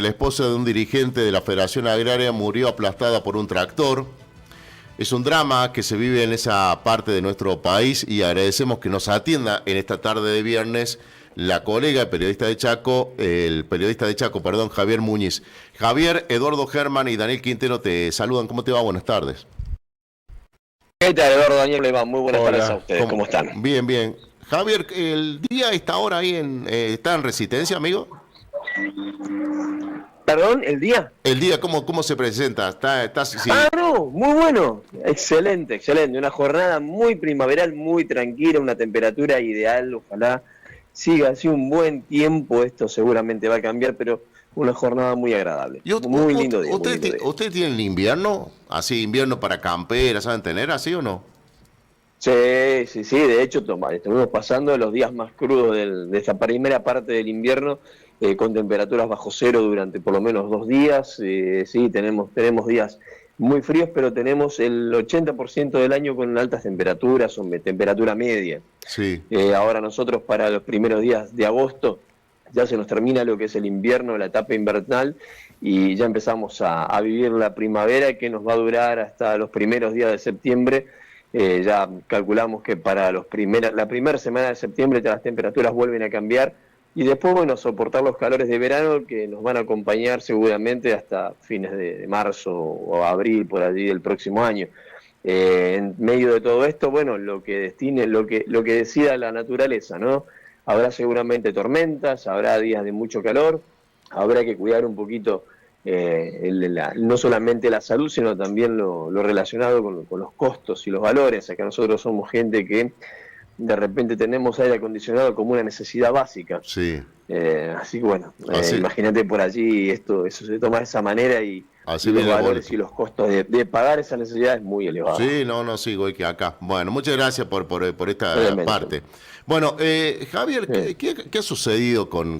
la esposa de un dirigente de la Federación Agraria murió aplastada por un tractor. Es un drama que se vive en esa parte de nuestro país y agradecemos que nos atienda en esta tarde de viernes la colega, el periodista de Chaco, Javier Muñiz. Javier, Eduardo Germán y Daniel Quintero te saludan. ¿Cómo te va? Buenas tardes. ¿Qué tal, Eduardo? Daniel, le va. Muy buenas tardes a ustedes. ¿Cómo están? Bien, bien. Javier, el día a esta hora ahí ¿está en Resistencia, amigo? ¿Perdón? ¿El día? El día, ¿cómo se presenta? Sí. No, muy bueno. Excelente, excelente. Una jornada muy primaveral, muy tranquila, una temperatura ideal. Ojalá siga así un buen tiempo. Esto seguramente va a cambiar, pero una jornada muy agradable. Muy lindo día. ¿Ustedes tienen invierno? Así, invierno para camperas, ¿saben tener así o no? Sí. De hecho, estuvimos pasando los días más crudos de esta primera parte del invierno. Con temperaturas bajo cero durante por lo menos 2 días. Sí, tenemos días muy fríos, pero tenemos el 80% del año con altas temperaturas, o temperatura media. Sí. Ahora nosotros para los primeros días de agosto ya se nos termina lo que es el invierno, la etapa invernal, y ya empezamos a vivir la primavera, que nos va a durar hasta los primeros días de septiembre. Ya calculamos que para la primera semana de septiembre ya las temperaturas vuelven a cambiar. Y después, bueno, soportar los calores de verano que nos van a acompañar seguramente hasta fines de marzo o abril, por allí del próximo año. En medio de todo esto, bueno, lo que decida la naturaleza, ¿no? Habrá seguramente tormentas, habrá días de mucho calor, habrá que cuidar un poquito no solamente la salud, sino también lo relacionado con los costos y los valores. Acá nosotros somos gente que de repente tenemos aire acondicionado como una necesidad básica. Sí. Así que bueno, imagínate por allí, eso se toma de esa manera y los valores y los costos de pagar esa necesidad es muy elevado. Sí, sí, igual que acá. Bueno, muchas gracias por esta parte. Bueno, Javier, ¿qué ha sucedido con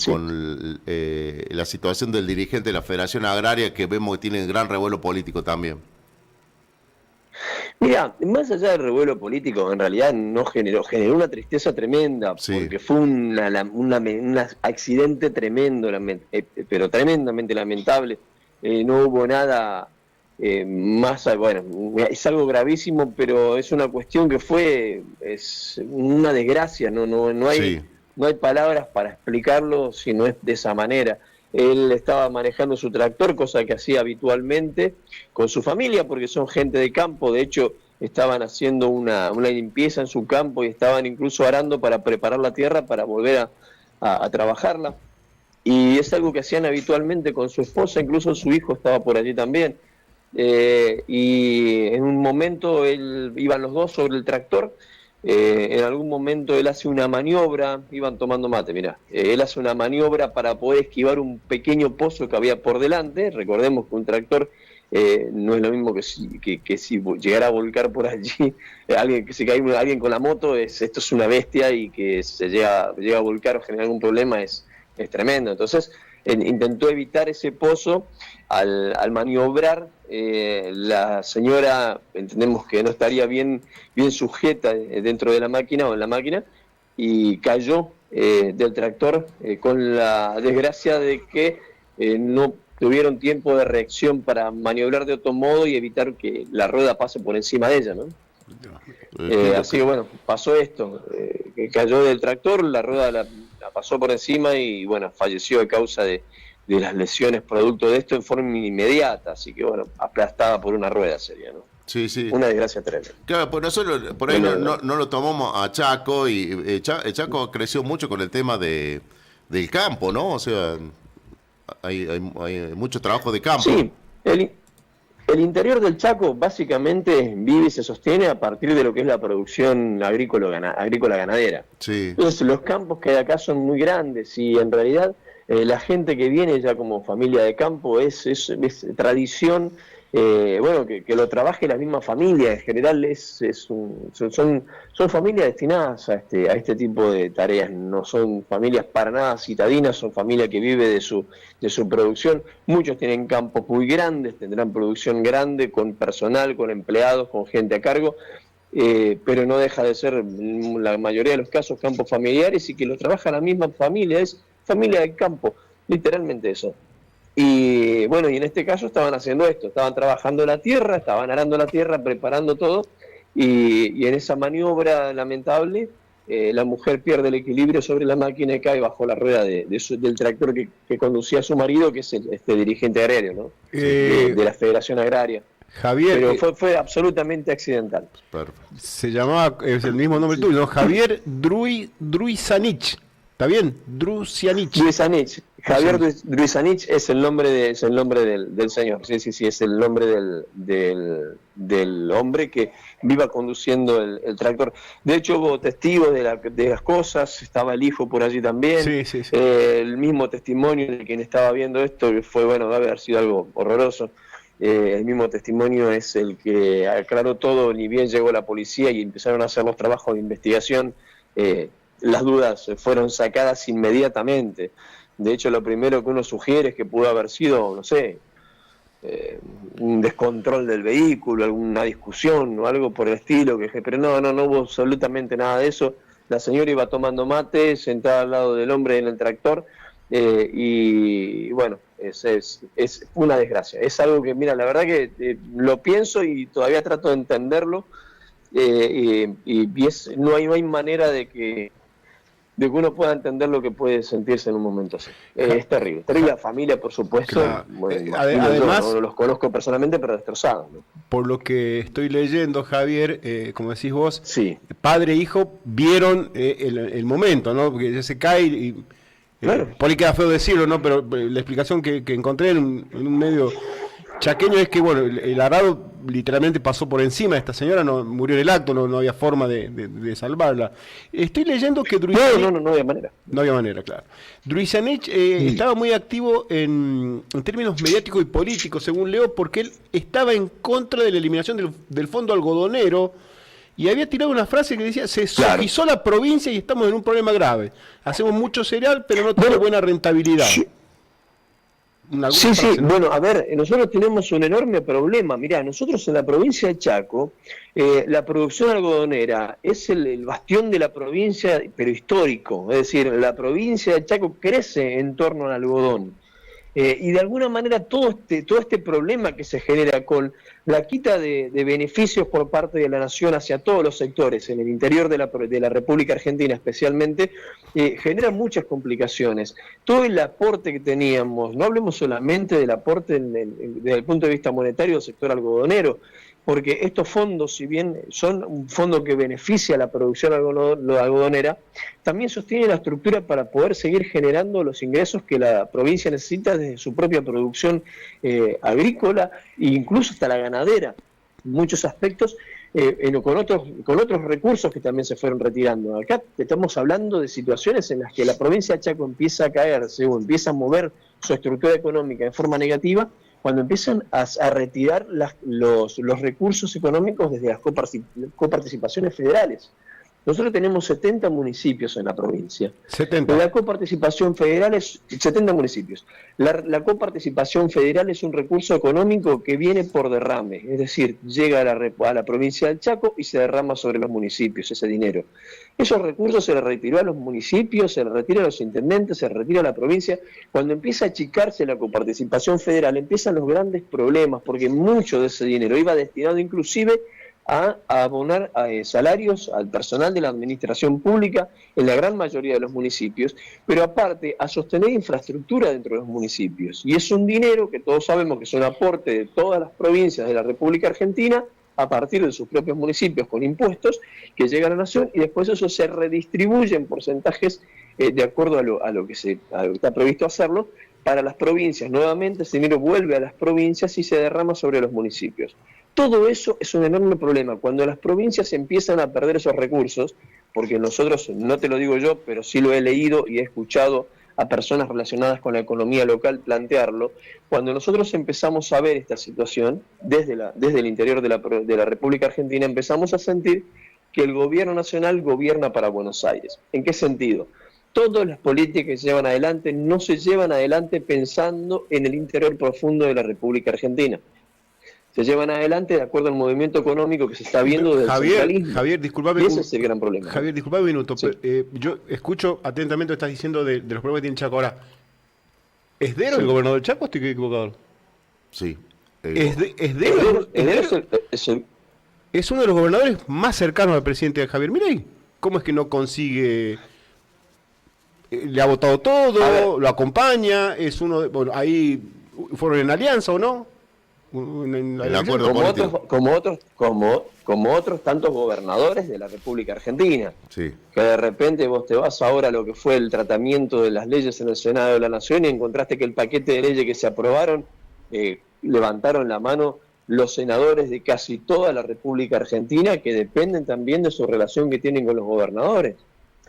la situación del dirigente de la Federación Agraria, que vemos que tiene gran revuelo político también? Mira, más allá del revuelo político, en realidad no generó una tristeza tremenda, porque fue un accidente tremendo, pero tremendamente lamentable. No hubo nada más, bueno, es algo gravísimo, pero es una cuestión que es una desgracia, no hay palabras para explicarlo si no es de esa manera. Él estaba manejando su tractor, cosa que hacía habitualmente con su familia, porque son gente de campo. De hecho, estaban haciendo una limpieza en su campo y estaban incluso arando para preparar la tierra para volver a trabajarla. Y es algo que hacían habitualmente con su esposa, incluso su hijo estaba por allí también. Y en un momento iban los dos sobre el tractor. En algún momento él hace una maniobra, iban tomando mate, mirá, él hace una maniobra para poder esquivar un pequeño pozo que había por delante. Recordemos que un tractor no es lo mismo que si llegara a volcar por allí, que se cae alguien con la moto, esto es una bestia, y que se llega a volcar o generar algún problema es tremendo. Entonces intentó evitar ese pozo. Al maniobrar, la señora, entendemos que no estaría bien sujeta dentro de la máquina o en la máquina, y cayó del tractor con la desgracia de que no tuvieron tiempo de reacción para maniobrar de otro modo y evitar que la rueda pase por encima de ella, ¿no? Así que bueno, pasó esto, que cayó del tractor, la rueda la pasó por encima y bueno, falleció a causa de las lesiones producto de esto en forma inmediata. Así que bueno, aplastada por una rueda sería, ¿no? Sí. Una desgracia tremenda. Claro, pues nosotros por ahí no lo tomamos a Chaco, y Chaco creció mucho con el tema del campo, ¿no? O sea, hay mucho trabajo de campo. Sí, el interior del Chaco básicamente vive y se sostiene a partir de lo que es la producción agrícola-ganadera. Sí. Entonces los campos que hay acá son muy grandes y en realidad la gente que viene ya como familia de campo es tradición, bueno, que lo trabaje la misma familia. En general son familias destinadas a este tipo de tareas. No son familias para nada citadinas, son familias que vive de su producción. Muchos tienen campos muy grandes, tendrán producción grande, con personal, con empleados, con gente a cargo, pero no deja de ser, la mayoría de los casos, campos familiares, y que lo trabaja la misma familia. Es familia del campo, literalmente eso. Y bueno, y en este caso estaban haciendo esto, estaban trabajando la tierra, estaban arando la tierra, preparando todo, y en esa maniobra lamentable, la mujer pierde el equilibrio sobre la máquina y cae bajo la rueda del tractor que conducía a su marido, que es este dirigente agrario, ¿no? De la Federación Agraria. Javier, pero fue absolutamente accidental. Perfecto. Se llamaba, es el mismo nombre tuyo, ¿no? Javier Druisanich. ¿Está bien? Druisanich. Javier Druisanich es el nombre del señor. Sí, es el nombre del hombre que iba conduciendo el tractor. De hecho, hubo testigos de las cosas, estaba el hijo por allí también. Sí. El mismo testimonio de quien estaba viendo esto, que fue, bueno, debe haber sido algo horroroso. El mismo testimonio es el que aclaró todo, ni bien llegó la policía y empezaron a hacer los trabajos de investigación. Las dudas fueron sacadas inmediatamente. De hecho, lo primero que uno sugiere es que pudo haber sido, no sé, un descontrol del vehículo, alguna discusión o algo por el estilo, pero no hubo absolutamente nada de eso. La señora iba tomando mate, sentada al lado del hombre en el tractor, y bueno, es una desgracia. Es algo que, mira, la verdad que lo pienso y todavía trato de entenderlo, no hay manera de que uno pueda entender lo que puede sentirse en un momento así. Es terrible. La familia, por supuesto. Claro. Bueno, además, no los conozco personalmente, pero destrozados, ¿no? Por lo que estoy leyendo, Javier, como decís vos, sí, padre e hijo vieron el momento, ¿no? Porque ya se cae y claro. Por ahí queda feo decirlo, ¿no? Pero la explicación que encontré en un medio chaqueño es que, bueno, el arado literalmente pasó por encima de esta señora, no murió en el acto, no había forma de salvarla. Estoy leyendo que Druisanich... No había manera. No había manera, claro. Druisanich estaba muy activo en términos mediáticos y políticos, según leo, porque él estaba en contra de la eliminación del fondo algodonero y había tirado una frase que decía: se suavizó la provincia y estamos en un problema grave. Hacemos mucho cereal, pero no tiene buena rentabilidad. Sí, bueno, a ver, nosotros tenemos un enorme problema. Mirá, nosotros en la provincia de Chaco, la producción algodonera es el bastión de la provincia, pero histórico. Es decir, la provincia de Chaco crece en torno al algodón. Y de alguna manera todo este problema que se genera con la quita de beneficios por parte de la nación hacia todos los sectores, en el interior de la República Argentina especialmente, genera muchas complicaciones. Todo el aporte que teníamos, no hablemos solamente del aporte desde el punto de vista monetario del sector algodonero, porque estos fondos, si bien son un fondo que beneficia a la producción algodonera, también sostiene la estructura para poder seguir generando los ingresos que la provincia necesita desde su propia producción agrícola e incluso hasta la ganadera, en muchos aspectos, con otros recursos que también se fueron retirando. Acá estamos hablando de situaciones en las que la provincia de Chaco empieza a caerse o empieza a mover su estructura económica de forma negativa, cuando empiezan a retirar los recursos económicos desde las coparticipaciones federales. Nosotros tenemos 70 municipios en la provincia. 70. La coparticipación federal es 70 municipios. La coparticipación federal es un recurso económico que viene por derrame, es decir, llega a la provincia del Chaco y se derrama sobre los municipios ese dinero. Esos recursos se les retiró a los municipios, se les retira a los intendentes, se les retira a la provincia. Cuando empieza a achicarse la coparticipación federal, empiezan los grandes problemas, porque mucho de ese dinero iba destinado inclusive a abonar salarios al personal de la administración pública en la gran mayoría de los municipios, pero aparte a sostener infraestructura dentro de los municipios. Y es un dinero que todos sabemos que es un aporte de todas las provincias de la República Argentina a partir de sus propios municipios con impuestos que llegan a la nación, y después eso se redistribuye en porcentajes de acuerdo a lo que está previsto hacerlo para las provincias. Nuevamente ese dinero vuelve a las provincias y se derrama sobre los municipios. Todo eso es un enorme problema. Cuando las provincias empiezan a perder esos recursos, porque nosotros, no te lo digo yo, pero sí lo he leído y he escuchado a personas relacionadas con la economía local plantearlo, cuando nosotros empezamos a ver esta situación, desde el interior de la República Argentina, empezamos a sentir que el gobierno nacional gobierna para Buenos Aires. ¿En qué sentido? Todas las políticas que se llevan adelante no se llevan adelante pensando en el interior profundo de la República Argentina. Se llevan adelante de acuerdo al movimiento económico que se está viendo desde el centralismo. Javier, disculpame. Ese es el gran problema. Javier, disculpame un minuto. Sí. Yo escucho atentamente lo que estás diciendo de los problemas que tiene Chaco. Ahora, ¿Es Dero el gobernador del Chaco? ¿Estoy equivocado? Sí. ¿Es Dero? Es uno de los gobernadores más cercanos al presidente Javier Milei. ¿Cómo es que no consigue? Le ha votado todo, lo acompaña, es uno de, bueno, ahí fueron en alianza o no. El acuerdo como otros tantos gobernadores de la República Argentina. Sí. Que de repente vos te vas ahora a lo que fue el tratamiento de las leyes en el Senado de la Nación y encontraste que el paquete de leyes que se aprobaron, levantaron la mano los senadores de casi toda la República Argentina, que dependen también de su relación que tienen con los gobernadores.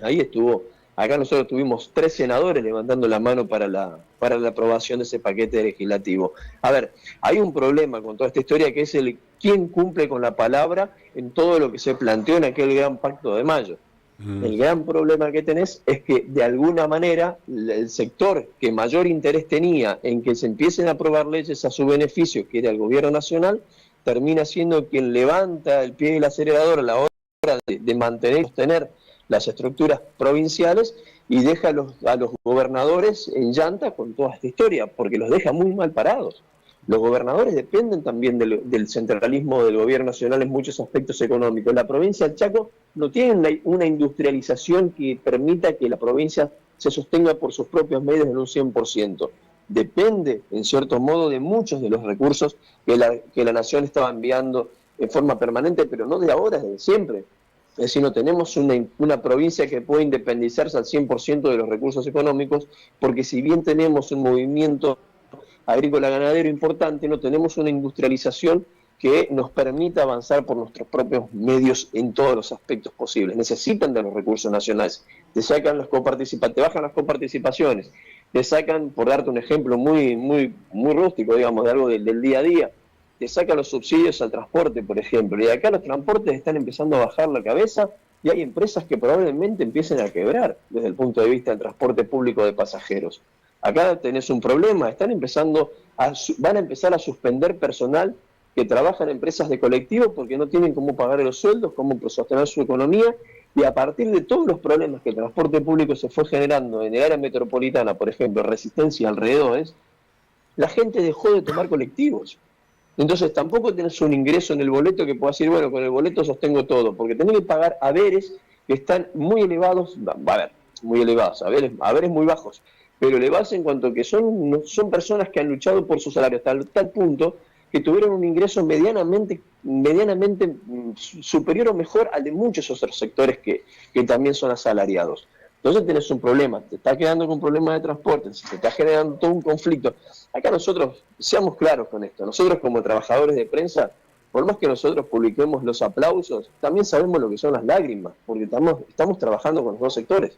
Ahí estuvo. Acá nosotros tuvimos 3 senadores levantando la mano para la aprobación de ese paquete legislativo. A ver, hay un problema con toda esta historia que es el quién cumple con la palabra en todo lo que se planteó en aquel gran pacto de mayo. El gran problema que tenés es que de alguna manera el sector que mayor interés tenía en que se empiecen a aprobar leyes a su beneficio, que era el gobierno nacional, termina siendo quien levanta el pie del acelerador a la hora de mantener y sostener las estructuras provinciales y deja a los gobernadores en llanta con toda esta historia, porque los deja muy mal parados. Los gobernadores dependen también del centralismo del gobierno nacional en muchos aspectos económicos. La provincia del Chaco no tiene una industrialización que permita que la provincia se sostenga por sus propios medios en un 100%. Depende, en cierto modo, de muchos de los recursos que la nación estaba enviando en forma permanente, pero no de ahora, desde siempre. Es decir, no tenemos una provincia que pueda independizarse al 100% de los recursos económicos, porque si bien tenemos un movimiento agrícola ganadero importante, no tenemos una industrialización que nos permita avanzar por nuestros propios medios en todos los aspectos posibles. Necesitan de los recursos nacionales. Te bajan las coparticipaciones, te sacan, por darte un ejemplo muy rústico, digamos, de algo del día a día, te sacan los subsidios al transporte, por ejemplo, y acá los transportes están empezando a bajar la cabeza y hay empresas que probablemente empiecen a quebrar desde el punto de vista del transporte público de pasajeros. Acá tenés un problema, van a empezar a suspender personal que trabaja en empresas de colectivo porque no tienen cómo pagar los sueldos, cómo sostener su economía, y a partir de todos los problemas que el transporte público se fue generando en el área metropolitana, por ejemplo, Resistencia y alrededores, la gente dejó de tomar colectivos. Entonces tampoco tenés un ingreso en el boleto que puedas decir, bueno, con el boleto sostengo todo, porque tenés que pagar haberes que están muy elevados, haberes muy bajos, pero elevados en cuanto que son personas que han luchado por su salario hasta tal punto que tuvieron un ingreso medianamente superior o mejor al de muchos otros sectores que también son asalariados. Entonces tenés un problema, te estás quedando con problemas de transporte, se te está generando todo un conflicto. Acá nosotros, seamos claros con esto, nosotros como trabajadores de prensa, por más que nosotros publiquemos los aplausos, también sabemos lo que son las lágrimas, porque estamos trabajando con los dos sectores.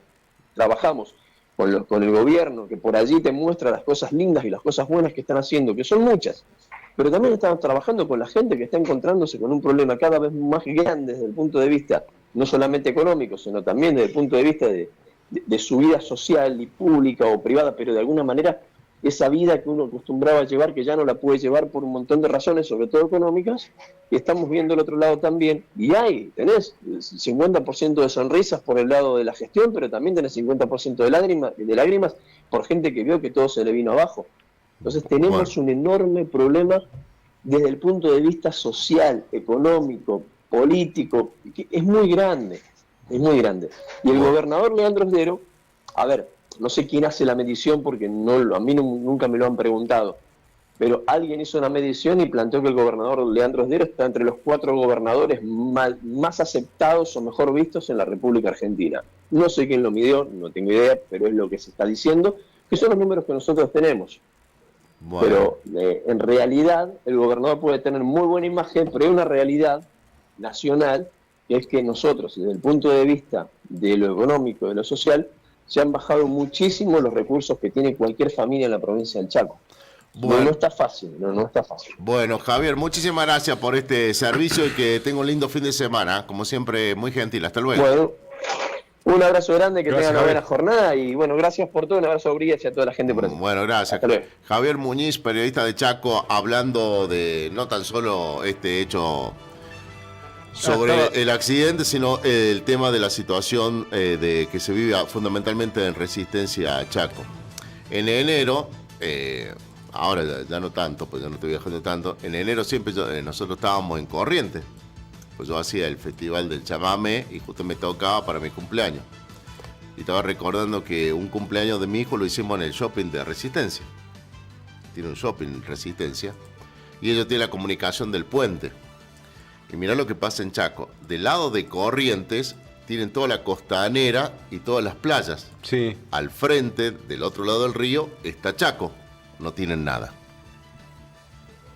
Trabajamos con el gobierno, que por allí te muestra las cosas lindas y las cosas buenas que están haciendo, que son muchas, pero también estamos trabajando con la gente que está encontrándose con un problema cada vez más grande desde el punto de vista no solamente económico, sino también desde el punto de vista de su vida social y pública o privada, pero de alguna manera esa vida que uno acostumbraba a llevar, que ya no la puede llevar por un montón de razones, sobre todo económicas, y estamos viendo el otro lado también, y tenés 50% de sonrisas por el lado de la gestión, pero también tenés 50% de lágrimas por gente que vio que todo se le vino abajo. Entonces tenemos un enorme problema desde el punto de vista social, económico, político, que es muy grande. Es muy grande. Y el gobernador Leandro Sdero, a ver, no sé quién hace la medición porque a mí nunca me lo han preguntado, pero alguien hizo una medición y planteó que el gobernador Leandro Sdero está entre los 4 gobernadores más aceptados o mejor vistos en la República Argentina. No sé quién lo midió, no tengo idea, pero es lo que se está diciendo, que son los números que nosotros tenemos. Bueno. Pero en realidad el gobernador puede tener muy buena imagen, pero hay una realidad nacional que es que nosotros, desde el punto de vista de lo económico, de lo social, se han bajado muchísimo los recursos que tiene cualquier familia en la provincia del Chaco. Bueno. No está fácil, no está fácil. Bueno, Javier, muchísimas gracias por este servicio y que tenga un lindo fin de semana. Como siempre, muy gentil. Hasta luego. Bueno, un abrazo grande, que tengan una buena jornada y bueno, gracias por todo. Un abrazo a Urias y a toda la gente por aquí. Bueno, gracias. Javier Muñiz, periodista de Chaco, hablando de no tan solo este hecho sobre el accidente, sino el tema de la situación de que se vive fundamentalmente en Resistencia Chaco. En enero, ahora ya no tanto, pues ya no estoy viajando tanto. En enero siempre nosotros estábamos en Corrientes. Pues yo hacía el festival del chamamé y justo me tocaba para mi cumpleaños. Y estaba recordando que un cumpleaños de mi hijo lo hicimos en el shopping de Resistencia. Tiene un shopping Resistencia. Y ellos tienen la comunicación del puente. Y mirá lo que pasa en Chaco. Del lado de Corrientes tienen toda la costanera y todas las playas. Sí. Al frente, del otro lado del río, está Chaco. No tienen nada.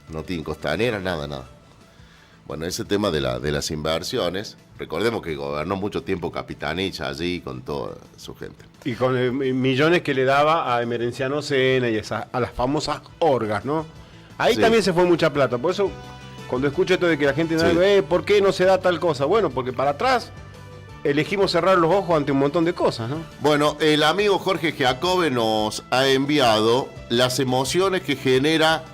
No tienen costanera, nada. Bueno, ese tema de las inversiones, recordemos que gobernó mucho tiempo Capitanich allí con toda su gente. Y con millones que le daba a Emerenciano Sena y a las famosas orgas, ¿no? Ahí sí. También se fue mucha plata. Por eso, cuando escucho esto de que la gente dice, ¿por qué no se da tal cosa? Bueno, porque para atrás elegimos cerrar los ojos ante un montón de cosas, ¿no? Bueno, el amigo Jorge Giacobbe nos ha enviado las emociones que genera